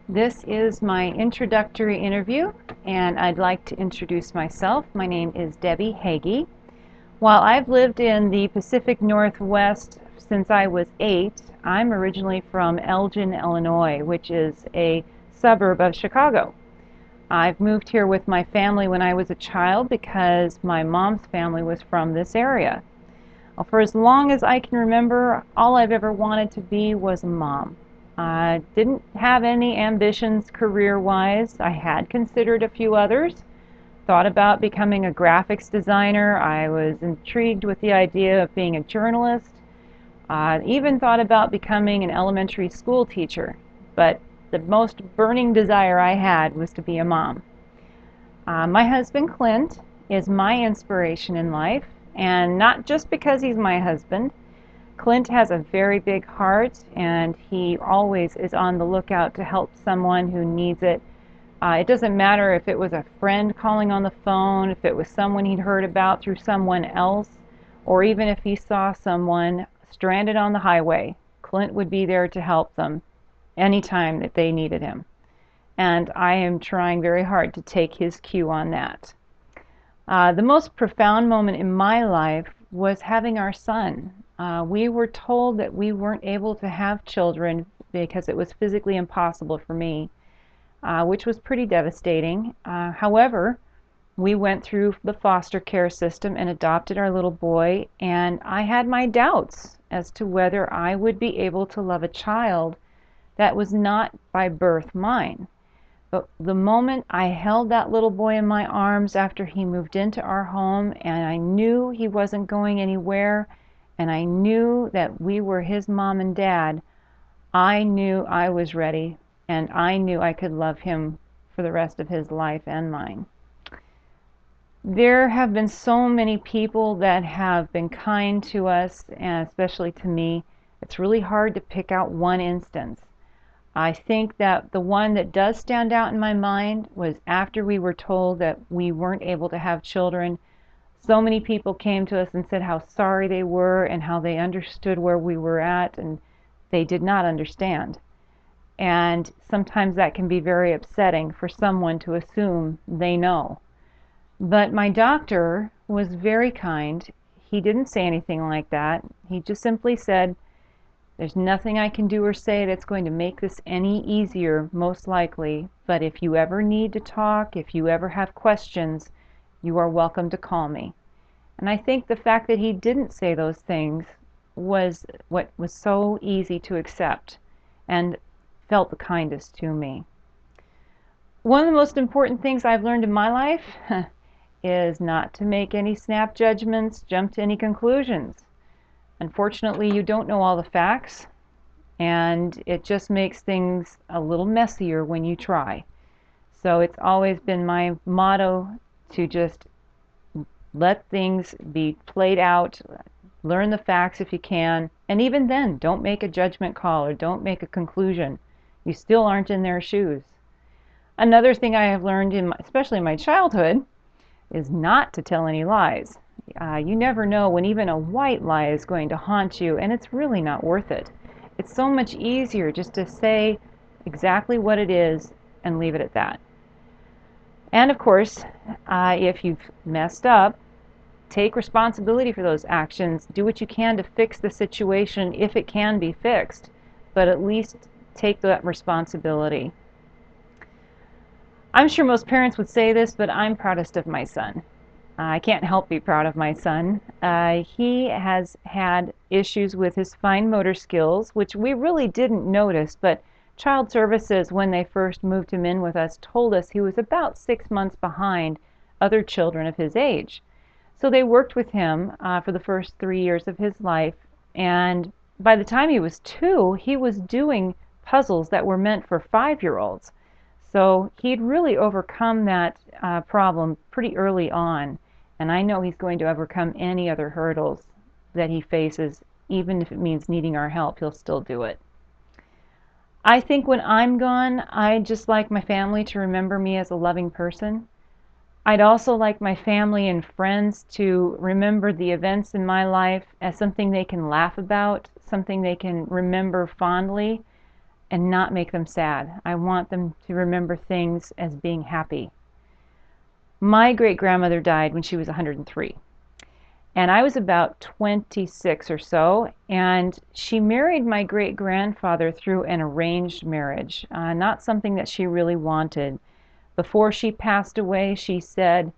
This is my introductory interview, and I'd like to introduce myself. My name is Debbie Hagee. While I've lived in the Pacific Northwest since I was 8, I'm originally from Elgin, Illinois, which is a suburb of Chicago. I've moved here with my family when I was a child because my mom's family was from this area. Well, for as long as I can remember, all I've ever wanted to be was a mom. I didn't have any ambitions career-wise. I had considered a few others, thought about becoming a graphics designer. I was intrigued with the idea of being a journalist. Even thought about becoming an elementary school teacher. But the most burning desire I had was to be a mom. My husband, Clint, is my inspiration in life, and not just because he's my husband. Clint has a very big heart, and he always is on the lookout to help someone who needs it. It doesn't matter if it was a friend calling on the phone, if it was someone he'd heard about through someone else, or even if he saw someone stranded on the highway. Clint would be there to help them anytime that they needed him. And I am trying very hard to take his cue on that. The most profound moment in my life was having our son. We were told that we weren't able to have children because it was physically impossible for me, which was pretty devastating. However, we went through the foster care system and adopted our little boy, and I had my doubts as to whether I would be able to love a child that was not by birth mine. But the moment I held that little boy in my arms after he moved into our home, and I knew he wasn't going anywhere, and I knew that we were his mom and dad, I knew I was ready, and I knew I could love him for the rest of his life and mine. There have been so many people that have been kind to us, and especially to me. It's really hard to pick out one instance. I think that the one that does stand out in my mind was after we were told that we weren't able to have children. So many people came to us and said how sorry they were and how they understood where we were at, and they did not understand. And sometimes that can be very upsetting for someone to assume they know. But my doctor was very kind. He didn't say anything like that. He just simply said, "There's nothing I can do or say that's going to make this any easier, most likely, but if you ever need to talk, if you ever have questions, you are welcome to call me." And I think the fact that he didn't say those things was what was so easy to accept and felt the kindest to me. One of the most important things I've learned in my life is not to make any snap judgments, jump to any conclusions. Unfortunately, you don't know all the facts, and it just makes things a little messier when you try. So it's always been my motto to just let things be played out, learn the facts if you can, and even then, don't make a judgment call or don't make a conclusion. You still aren't in their shoes. Another thing I have learned, especially in my childhood, is not to tell any lies. You never know when even a white lie is going to haunt you, and it's really not worth it. It's so much easier just to say exactly what it is and leave it at that. And of course, if you've messed up, take responsibility for those actions. Do what you can to fix the situation if it can be fixed, but at least take that responsibility. I'm sure most parents would say this, but I'm proudest of my son. I can't help be proud of my son. He has had issues with his fine motor skills, which we really didn't notice, but Child Services, when they first moved him in with us, told us he was about 6 months behind other children of his age. So they worked with him for the first 3 years of his life, and by the time he was 2, he was doing puzzles that were meant for 5-year-olds. So he'd really overcome that problem pretty early on, and I know he's going to overcome any other hurdles that he faces. Even if it means needing our help, he'll still do it. I think when I'm gone, I'd just like my family to remember me as a loving person. I'd also like my family and friends to remember the events in my life as something they can laugh about, something they can remember fondly, and not make them sad. I want them to remember things as being happy. My great-grandmother died when she was 103. And I was about 26 or so, and she married my great-grandfather through an arranged marriage, not something that she really wanted. Before she passed away, she said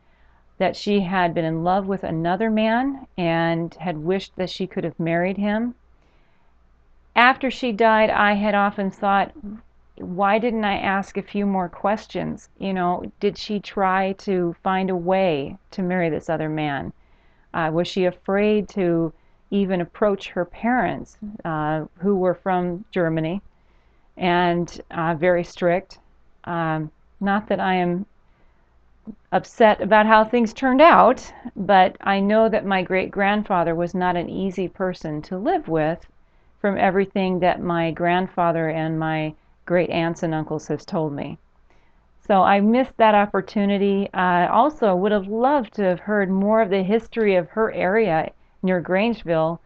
that she had been in love with another man and had wished that she could have married him. After she died, I had often thought, why didn't I ask a few more questions? You know, did she try to find a way to marry this other man? Was she afraid to even approach her parents, who were from Germany and very strict? Not that I am upset about how things turned out, but I know that my great-grandfather was not an easy person to live with from everything that my grandfather and my great aunts and uncles has told me. So I missed that opportunity. I also would have loved to have heard more of the history of her area near Grangeville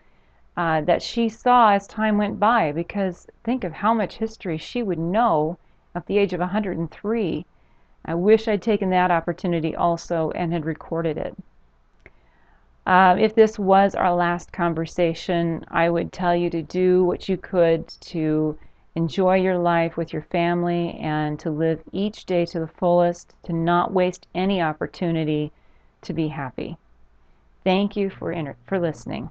that she saw as time went by, because think of how much history she would know at the age of 103. I wish I'd taken that opportunity also and had recorded it. If this was our last conversation, I would tell you to do what you could to enjoy your life with your family and to live each day to the fullest, to not waste any opportunity to be happy. Thank you for listening.